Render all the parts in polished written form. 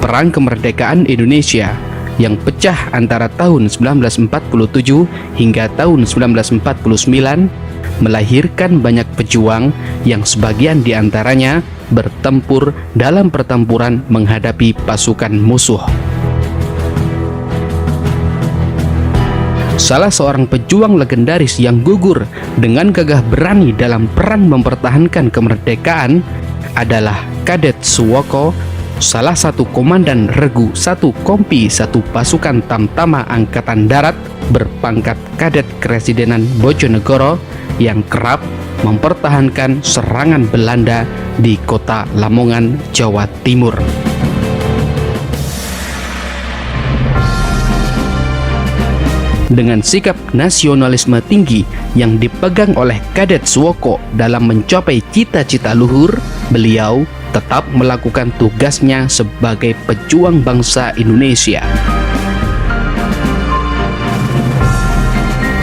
Perang kemerdekaan Indonesia yang pecah antara tahun 1947 hingga tahun 1949 melahirkan banyak pejuang yang sebagian diantaranya bertempur dalam pertempuran menghadapi pasukan musuh. Salah seorang pejuang legendaris yang gugur dengan gagah berani dalam perang mempertahankan kemerdekaan adalah Kadet Suwoko, salah satu komandan Regu 1 Kompi 1 pasukan Tamtama Angkatan Darat berpangkat Kadet Keresidenan Bojonegoro yang kerap mempertahankan serangan Belanda di kota Lamongan, Jawa Timur. Dengan sikap nasionalisme tinggi yang dipegang oleh Kadet Suwoko dalam mencapai cita-cita luhur, beliau tetap melakukan tugasnya sebagai pejuang bangsa Indonesia.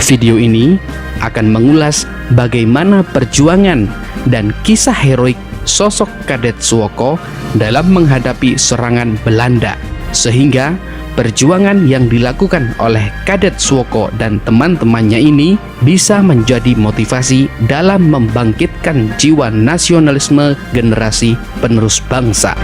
Video ini akan mengulas bagaimana perjuangan dan kisah heroik sosok Kadet Suwoko dalam menghadapi serangan Belanda, sehingga perjuangan yang dilakukan oleh Kadet Suwoko dan teman-temannya ini bisa menjadi motivasi dalam membangkitkan jiwa nasionalisme generasi penerus bangsa.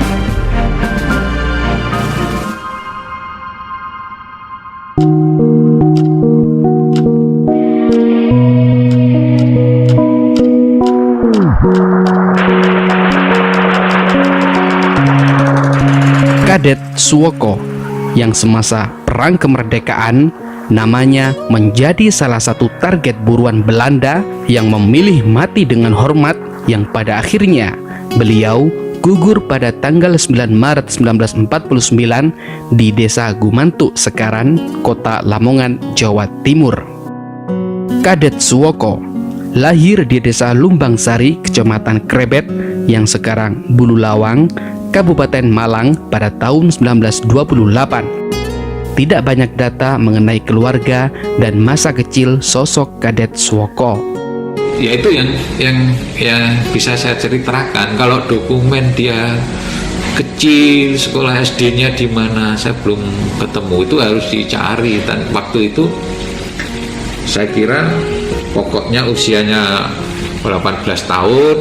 Kadet Suwoko yang semasa perang kemerdekaan namanya menjadi salah satu target buruan Belanda yang memilih mati dengan hormat, yang pada akhirnya beliau gugur pada tanggal 9 Maret 1949 di Desa Gumantuk Sekaran, Kota Lamongan, Jawa Timur. Kadet Suwoko lahir di Desa Lumbangsari, Kecamatan Krebet yang sekarang Bululawang, Kabupaten Malang pada tahun 1928. Tidak banyak data mengenai keluarga dan masa kecil sosok Kadet Suwoko. Ya itu yang bisa saya ceritakan. Kalau dokumen dia kecil, sekolah SD-nya di mana saya belum ketemu, itu harus dicari. Dan waktu itu saya kira pokoknya usianya 18 tahun,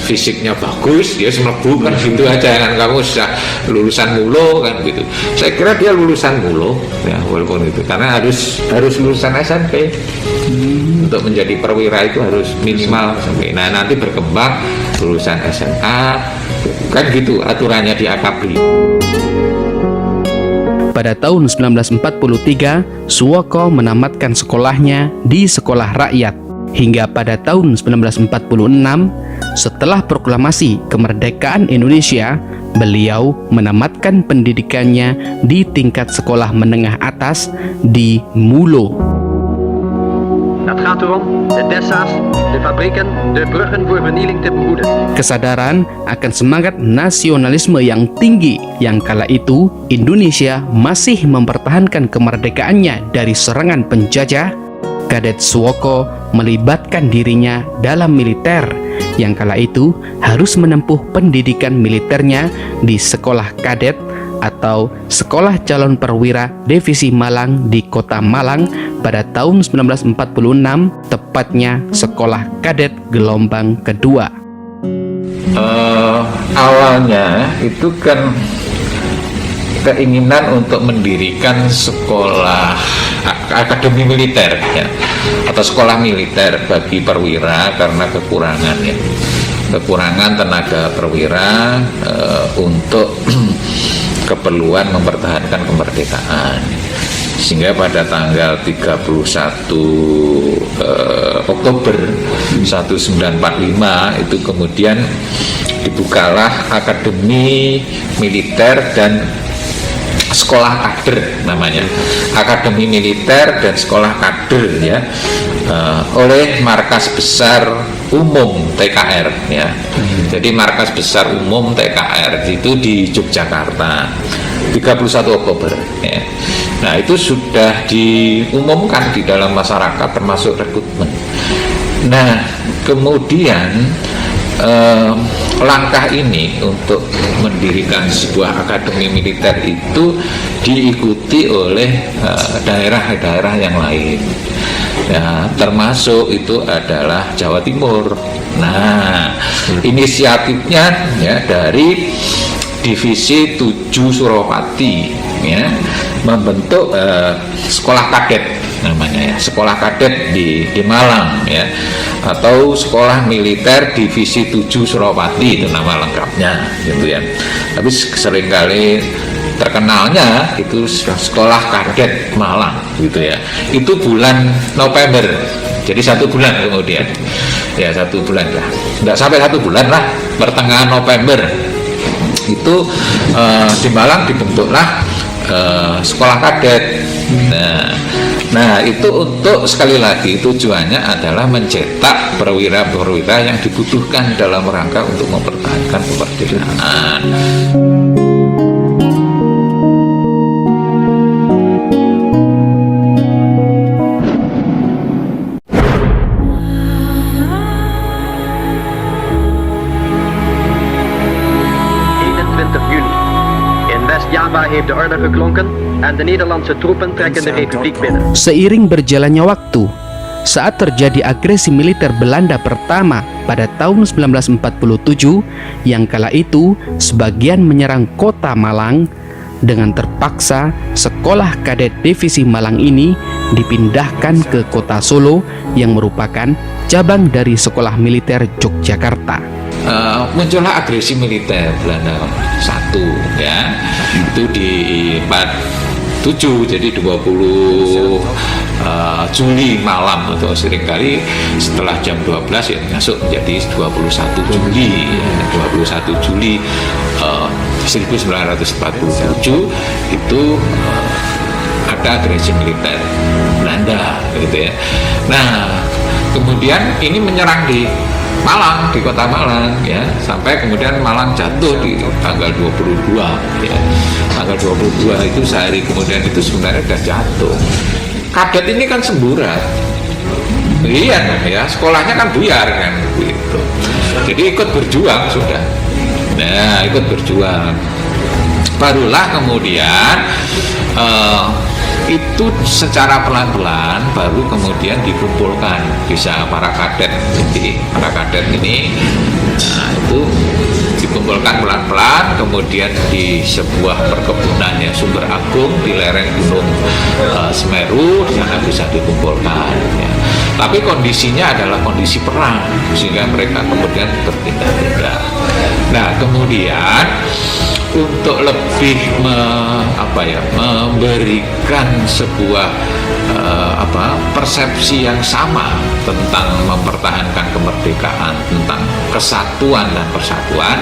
fisiknya bagus, dia semlebu kan gitu aja kan, kamu sudah lulusan mulo kan gitu. Saya kira dia lulusan mulo ya, walaupun itu karena harus lulusan SMP untuk menjadi perwira itu harus minimal sampai. Nah nanti berkembang lulusan SMA kan gitu aturannya di AKABRI. Pada tahun 1943, Suwoko menamatkan sekolahnya di sekolah rakyat. Hingga pada tahun 1946, setelah proklamasi kemerdekaan Indonesia, beliau menamatkan pendidikannya di tingkat sekolah menengah atas di Mulo. Het gaat erom de Dessa's, de fabrieken, de bruggen voor vernieling te behoeden. Kesadaran akan semangat nasionalisme yang tinggi yang kala itu Indonesia masih mempertahankan kemerdekaannya dari serangan penjajah. Kadet Suwoko melibatkan dirinya dalam militer yang kala itu harus menempuh pendidikan militernya di Sekolah Kadet atau Sekolah Calon Perwira Divisi Malang di Kota Malang pada tahun 1946, tepatnya Sekolah Kadet gelombang kedua. Awalnya itu kan keinginan untuk mendirikan sekolah akademi militer ya, atau sekolah militer bagi perwira karena kekurangan tenaga perwira untuk keperluan mempertahankan kemerdekaan, sehingga pada tanggal 31 Oktober 1945 itu kemudian dibukalah akademi militer dan sekolah kader namanya, Akademi Militer dan Sekolah Kader ya, oleh Markas Besar Umum TKR ya. Jadi Markas Besar Umum TKR itu di Yogyakarta 31 Oktober ya. Nah itu sudah diumumkan di dalam masyarakat termasuk rekrutmen. Nah kemudian langkah ini untuk mendirikan sebuah akademi militer itu diikuti oleh daerah-daerah yang lain ya, termasuk itu adalah Jawa Timur. Nah inisiatifnya ya dari Divisi 7 Suropati ya, membentuk sekolah kadet namanya ya, sekolah kadet di Malang ya, atau Sekolah Militer Divisi 7 Suropati itu nama lengkapnya gitu ya. Tapi seringkali terkenalnya itu Sekolah Kadet Malang gitu ya. Itu bulan November, jadi 1 bulan kemudian ya, 1 bulan lah, nggak sampai 1 bulan lah, pertengahan November itu di Malang dibentuklah sekolah kadet. Nah itu untuk sekali lagi tujuannya adalah mencetak perwira-perwira yang dibutuhkan dalam rangka untuk mempertahankan kemerdekaan. Java heeft de order geklonken en de Nederlandse troepen trekken de republiek binnen. Seiring berjalannya waktu, saat terjadi agresi militer Belanda pertama pada tahun 1947, yang kala itu sebagian menyerang kota Malang, dengan terpaksa sekolah kadet divisi Malang ini dipindahkan ke kota Solo yang merupakan cabang dari sekolah militer Yogyakarta. Muncullah agresi militer Belanda 1 ya, itu di 47, jadi 20 Juli malam, atau seringkali setelah jam 12 ya masuk menjadi 21 Juli ya, 21 Juli 1947 itu ada agresi militer Belanda gitu ya. Nah kemudian ini menyerang di Malang, di kota Malang ya, sampai kemudian Malang jatuh di tanggal 22 ya. Tanggal 22 itu sehari kemudian itu sebenarnya sudah jatuh. Kadet ini kan semburat. Iya ya, sekolahnya kan buyar kan gitu. Jadi ikut berjuang sudah. Nah, ikut berjuang. Barulah kemudian itu secara pelan-pelan baru kemudian dikumpulkan bisa para kadet. Jadi para kadet ini itu dikumpulkan pelan-pelan, kemudian di sebuah perkebunan ya, Sumber Agung di lereng Gunung Semeru, di sana bisa dikumpulkan ya. Tapi kondisinya adalah kondisi perang sehingga mereka kemudian berpindah-pindah. Nah kemudian untuk lebih memberikan sebuah persepsi yang sama tentang mempertahankan kemerdekaan, tentang kesatuan dan persatuan,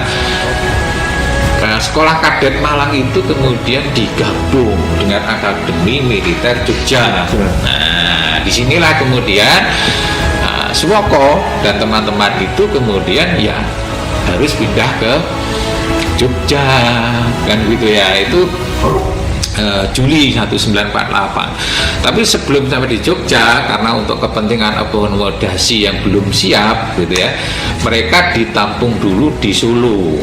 sekolah kadet Malang itu kemudian digabung dengan Akademi Militer Jogja. Nah disinilah kemudian Suwoko dan teman-teman itu kemudian ya harus pindah ke Jogja kan gitu ya, itu Juli 1948. Tapi sebelum sampai di Jogja, karena untuk kepentingan akomodasi yang belum siap gitu ya, mereka ditampung dulu di Solo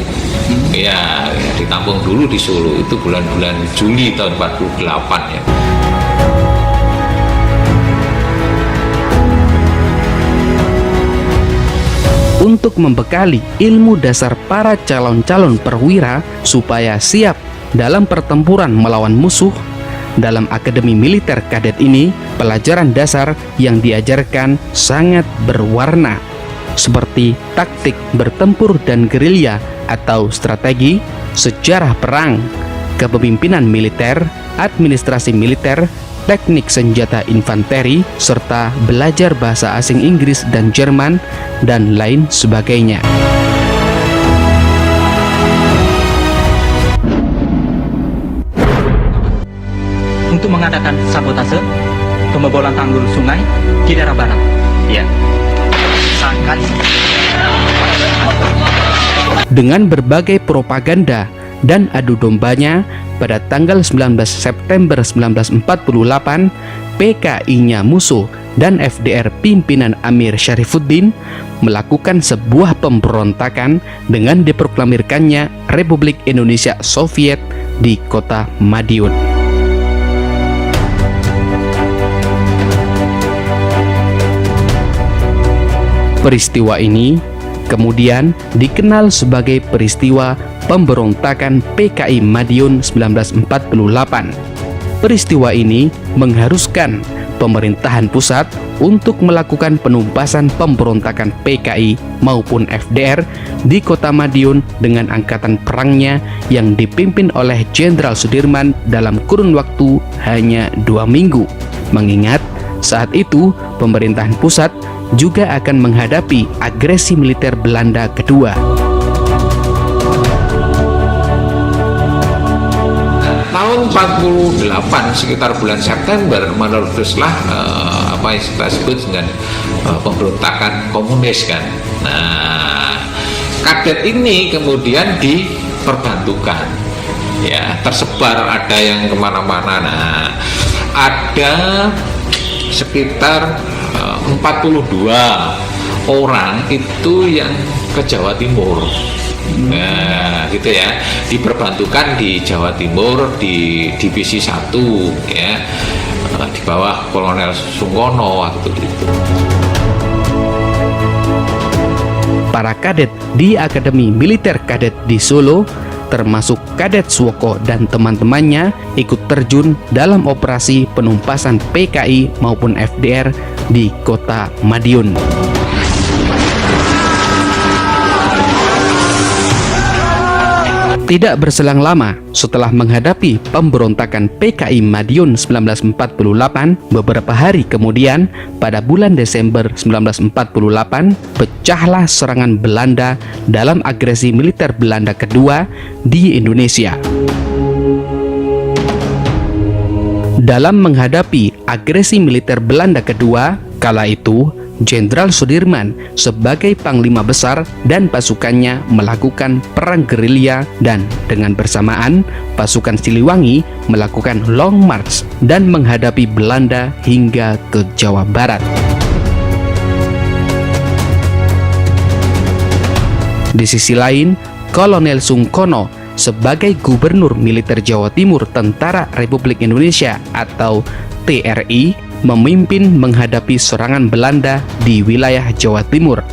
ya, ditampung dulu di Solo, itu bulan-bulan Juli tahun 48 ya. Untuk membekali ilmu dasar para calon-calon perwira supaya siap dalam pertempuran melawan musuh, dalam Akademi Militer Kadet ini pelajaran dasar yang diajarkan sangat berwarna, seperti taktik bertempur dan gerilya atau strategi, sejarah perang, kepemimpinan militer, administrasi militer, teknik senjata infanteri, serta belajar bahasa asing Inggris dan Jerman, dan lain sebagainya. mengadakan sabotase pembobolan tanggul sungai di daerah barat. Ya. Sangkan. Dengan berbagai propaganda dan adu dombanya, pada tanggal 19 September 1948, PKI-nya Musso dan FDR pimpinan Amir Syarifuddin melakukan sebuah pemberontakan dengan diproklamirkannya Republik Indonesia Soviet di kota Madiun. Peristiwa ini kemudian dikenal sebagai peristiwa pemberontakan PKI Madiun 1948. Peristiwa ini mengharuskan pemerintahan pusat untuk melakukan penumpasan pemberontakan PKI maupun FDR di kota Madiun dengan angkatan perangnya yang dipimpin oleh Jenderal Sudirman dalam kurun waktu hanya 2 minggu. Mengingat saat itu pemerintahan pusat juga akan menghadapi agresi militer Belanda kedua. Tahun 48 sekitar bulan September meneruslah apa yang kita sebut dengan pemberontakan komunis kan. Nah, kadet ini kemudian diperbantukan, ya tersebar, ada yang kemana-mana. Nah, ada sekitar 42 orang itu yang ke Jawa Timur. Nah, gitu ya, diperbantukan di Jawa Timur di divisi 1 ya, di bawah Kolonel Sungkono waktu itu. Para kadet di Akademi Militer Kadet di Solo, termasuk Kadet Suwoko dan teman-temannya, ikut terjun dalam operasi penumpasan PKI maupun FDR di kota Madiun. Tidak berselang lama setelah menghadapi pemberontakan PKI Madiun 1948, beberapa hari kemudian pada bulan Desember 1948 pecahlah serangan Belanda dalam agresi militer Belanda kedua di Indonesia. Dalam menghadapi agresi militer Belanda kedua, kala itu Jenderal Sudirman sebagai Panglima Besar dan pasukannya melakukan perang gerilya, dan dengan bersamaan pasukan Siliwangi melakukan long march dan menghadapi Belanda hingga ke Jawa Barat. Di sisi lain, Kolonel Sungkono sebagai Gubernur Militer Jawa Timur Tentara Republik Indonesia atau TRI memimpin menghadapi serangan Belanda di wilayah Jawa Timur.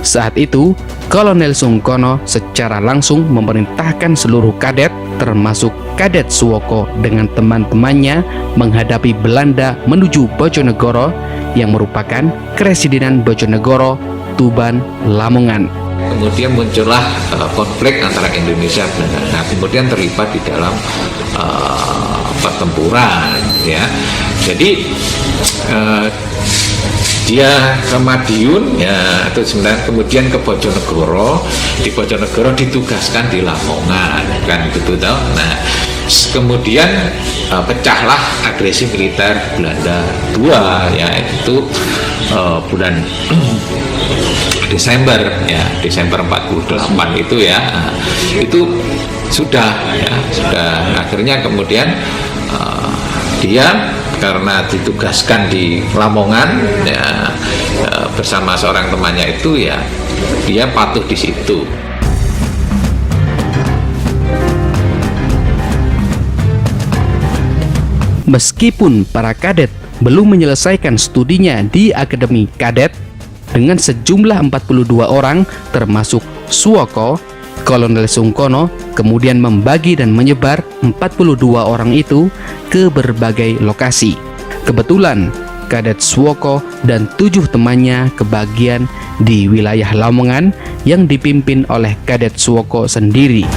Saat itu, Kolonel Sungkono secara langsung memerintahkan seluruh kadet, termasuk Kadet Suwoko dengan teman-temannya, menghadapi Belanda menuju Bojonegoro yang merupakan Kresidenan Bojonegoro, Tuban, Lamongan. Kemudian muncullah konflik antara Indonesia dan Belanda. Nah, kemudian terlibat di dalam pertempuran, ya. Jadi dia ke Madiun, ya, atau sebenarnya kemudian ke Bojonegoro. Di Bojonegoro ditugaskan di Lamongan, kan gitu toh. Nah, kemudian pecahlah agresi militer Belanda II, ya, itu bulan Desember, ya, Desember 48 itu, ya. Nah, itu sudah akhirnya kemudian dia karena ditugaskan di Lamongan, ya, bersama seorang temannya itu, ya, dia patuh di situ. Meskipun para kadet belum menyelesaikan studinya di Akademi Kadet, dengan sejumlah 42 orang termasuk Suwoko, Kolonel Sungkono kemudian membagi dan menyebar 42 orang itu ke berbagai lokasi. Kebetulan Kadet Suwoko dan 7 temannya kebagian di wilayah Lamongan yang dipimpin oleh Kadet Suwoko sendiri.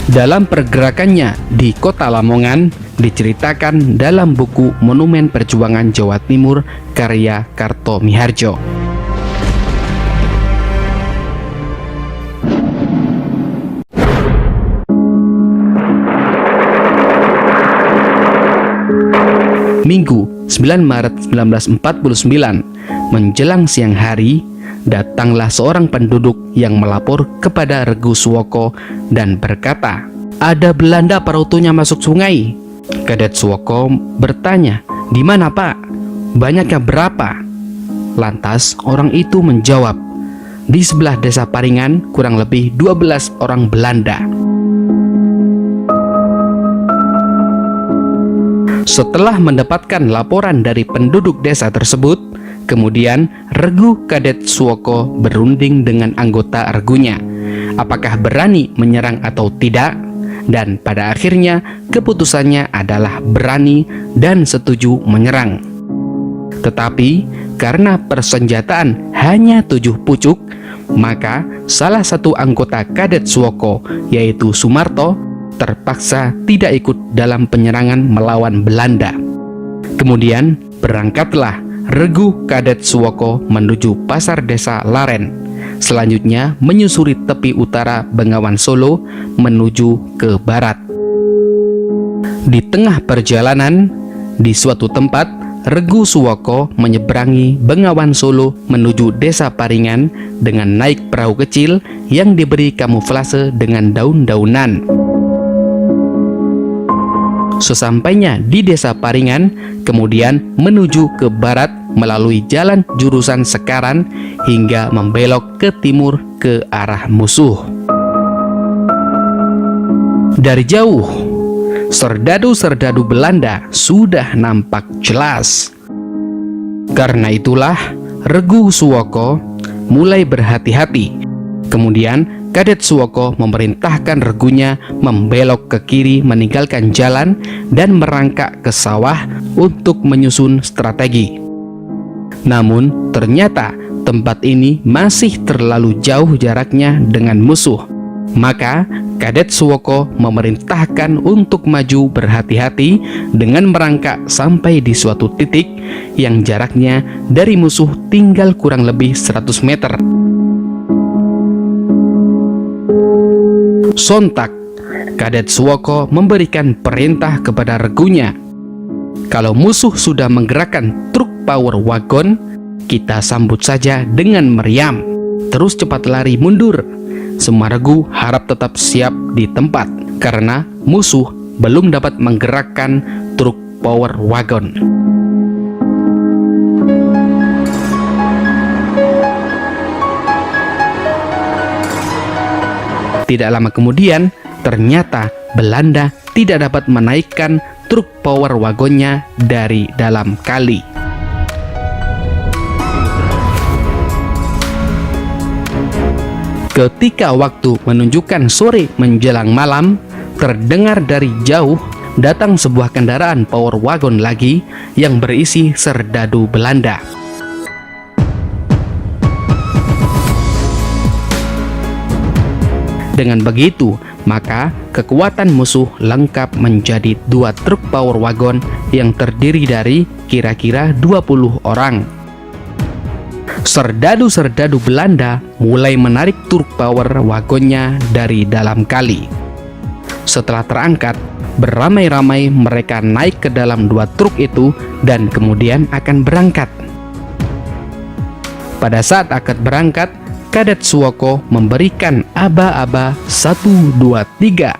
Dalam pergerakannya di kota Lamongan, diceritakan dalam buku Monumen Perjuangan Jawa Timur karya Karto Miharjo. Minggu 9 Maret 1949, menjelang siang hari, datanglah seorang penduduk yang melapor kepada Regu Suwoko dan berkata, "Ada Belanda parautunya masuk sungai." Kadet Suwoko bertanya, "Di mana, Pak? Banyaknya berapa?" Lantas orang itu menjawab, "Di sebelah desa Paringan kurang lebih 12 orang Belanda." Setelah mendapatkan laporan dari penduduk desa tersebut, kemudian Regu Kadet Suwoko berunding dengan anggota regunya, apakah berani menyerang atau tidak, dan pada akhirnya keputusannya adalah berani dan setuju menyerang. Tetapi karena persenjataan hanya 7 pucuk, maka salah satu anggota Kadet Suwoko, yaitu Sumarto, terpaksa tidak ikut dalam penyerangan melawan Belanda. Kemudian berangkatlah Regu Kadet Suwoko menuju pasar desa Laren, selanjutnya menyusuri tepi utara Bengawan Solo menuju ke barat. Di tengah perjalanan, di suatu tempat, Regu Suwoko menyeberangi Bengawan Solo menuju desa Paringan dengan naik perahu kecil yang diberi kamuflase dengan daun-daunan. Sesampainya di desa Paringan, kemudian menuju ke barat melalui jalan jurusan Sekaran hingga membelok ke timur ke arah musuh. Dari jauh, serdadu-serdadu Belanda sudah nampak jelas. Karena itulah Regu Suwoko mulai berhati-hati. Kemudian Kadet Suwoko memerintahkan regunya membelok ke kiri meninggalkan jalan dan merangkak ke sawah untuk menyusun strategi. Namun ternyata tempat ini masih terlalu jauh jaraknya dengan musuh. Maka Kadet Suwoko memerintahkan untuk maju berhati-hati dengan merangkak sampai di suatu titik yang jaraknya dari musuh tinggal kurang lebih 100 meter. Sontak, Kadet Suwoko memberikan perintah kepada regunya, "Kalau musuh sudah menggerakkan truk power wagon, kita sambut saja dengan meriam. Terus cepat lari mundur." Semua regu harap tetap siap di tempat, karena musuh belum dapat menggerakkan truk power wagon. Tidak lama kemudian, ternyata Belanda tidak dapat menaikkan truk power wagonnya dari dalam kali. Ketika waktu menunjukkan sore menjelang malam, terdengar dari jauh datang sebuah kendaraan power wagon lagi yang berisi serdadu Belanda. Dengan begitu, maka kekuatan musuh lengkap menjadi 2 truk power wagon yang terdiri dari kira-kira 20 orang. Serdadu-serdadu Belanda mulai menarik truk power wagonnya dari dalam kali. Setelah terangkat, beramai-ramai mereka naik ke dalam 2 truk itu dan kemudian akan berangkat. Pada saat akad berangkat, Kadet Suwoko memberikan aba-aba 1, 2, 3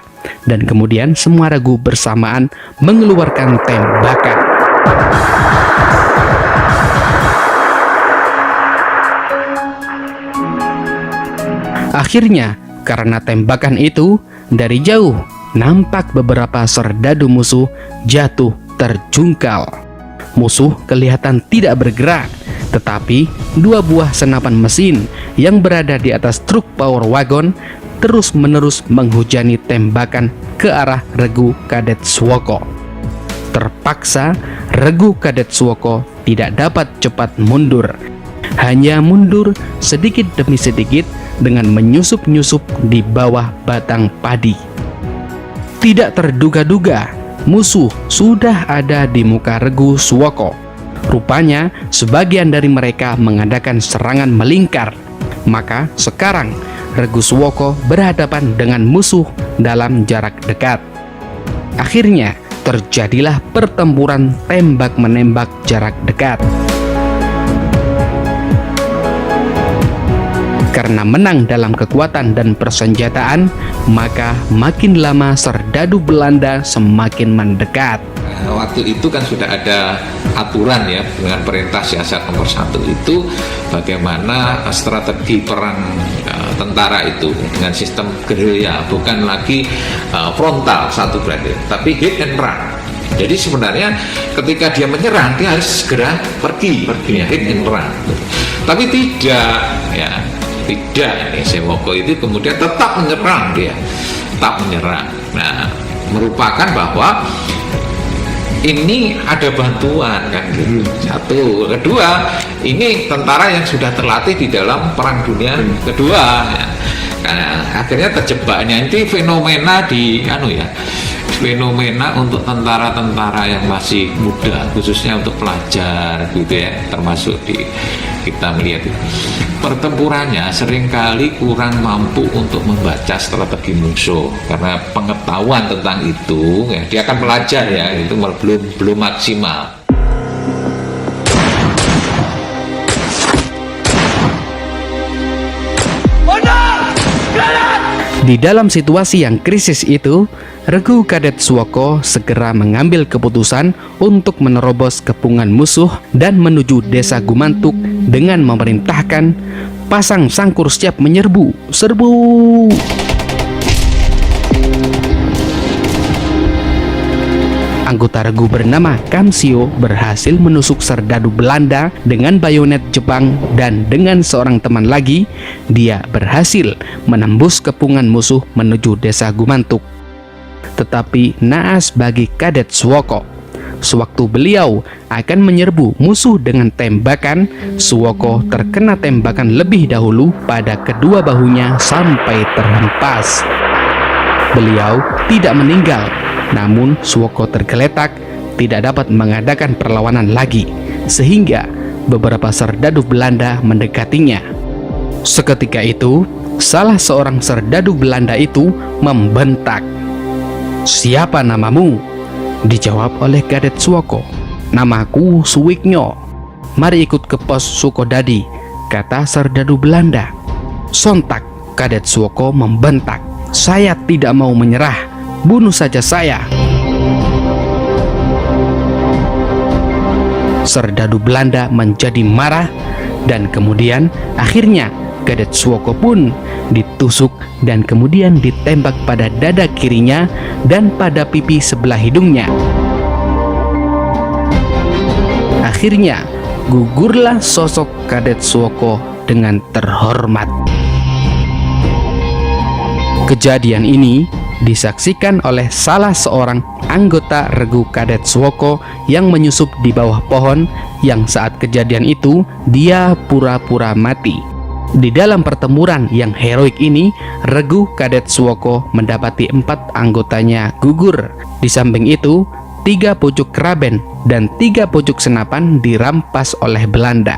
dan kemudian semua regu bersamaan mengeluarkan tembakan. Akhirnya, karena tembakan itu, dari jauh nampak beberapa serdadu musuh jatuh terjungkal. Musuh kelihatan tidak bergerak, tetapi 2 buah senapan mesin yang berada di atas truk power wagon terus-menerus menghujani tembakan ke arah regu Kadet Suwoko. Terpaksa, regu Kadet Suwoko tidak dapat cepat mundur. Hanya mundur sedikit demi sedikit dengan menyusup-nyusup di bawah batang padi. Tidak terduga-duga, musuh sudah ada di muka regu Suwoko. Rupanya sebagian dari mereka mengadakan serangan melingkar. Maka sekarang regu Suwoko berhadapan dengan musuh dalam jarak dekat. Akhirnya terjadilah pertempuran tembak-menembak jarak dekat. Karena menang dalam kekuatan dan persenjataan, maka makin lama serdadu Belanda semakin mendekat. Waktu itu kan sudah ada aturan ya, dengan perintah siasat nomor 1 itu bagaimana strategi perang tentara itu dengan sistem gerilya, bukan lagi frontal satu berarti, tapi hit and run. Jadi sebenarnya ketika dia menyerang, dia harus segera pergi ya, hit and run. Tapi tidak ya, tidak, ini Sewoko itu kemudian tetap menyerang dia, tetap menyerang. Nah, merupakan bahwa ini ada bantuan kan gitu. Satu, kedua, ini tentara yang sudah terlatih di dalam perang dunia kedua. Ya. Nah, akhirnya terjebaknya itu fenomena di fenomena untuk tentara-tentara yang masih muda, khususnya untuk pelajar gitu ya, termasuk di kita melihat itu. Pertempurannya seringkali kurang mampu untuk membaca strategi musuh karena pengetahuan tentang itu ya, dia akan belajar ya, itu belum maksimal. Di dalam situasi yang krisis itu, Regu Kadet Suwoko segera mengambil keputusan untuk menerobos kepungan musuh dan menuju desa Gumantuk dengan memerintahkan pasang sangkur siap menyerbu. Serbu! Anggota Regu bernama Kamsio berhasil menusuk serdadu Belanda dengan bayonet Jepang, dan dengan seorang teman lagi, dia berhasil menembus kepungan musuh menuju desa Gumantuk. Tetapi naas bagi Kadet Suwoko, sewaktu beliau akan menyerbu musuh dengan tembakan, Suwoko terkena tembakan lebih dahulu pada kedua bahunya sampai terhempas. Beliau tidak meninggal, namun Suwoko tergeletak, tidak dapat mengadakan perlawanan lagi, sehingga beberapa serdadu Belanda mendekatinya. Seketika itu, salah seorang serdadu Belanda itu membentak, "Siapa namamu?" Dijawab oleh Kadet Suwoko, "Namaku Suwiknyo." "Mari ikut ke pos Sukodadi," kata serdadu Belanda. Sontak Kadet Suwoko membentak, "Saya tidak mau menyerah, bunuh saja saya." Serdadu Belanda menjadi marah, dan kemudian akhirnya Kadet Suwoko pun ditusuk dan kemudian ditembak pada dada kirinya dan pada pipi sebelah hidungnya. Akhirnya gugurlah sosok Kadet Suwoko dengan terhormat. Kejadian ini disaksikan oleh salah seorang anggota Regu Kadet Suwoko yang menyusup di bawah pohon, yang saat kejadian itu dia pura-pura mati. Di dalam pertempuran yang heroik ini, Regu Kadet Suwoko mendapati 4 anggotanya gugur. Di samping itu, 3 pucuk keraben dan 3 pucuk senapan dirampas oleh Belanda.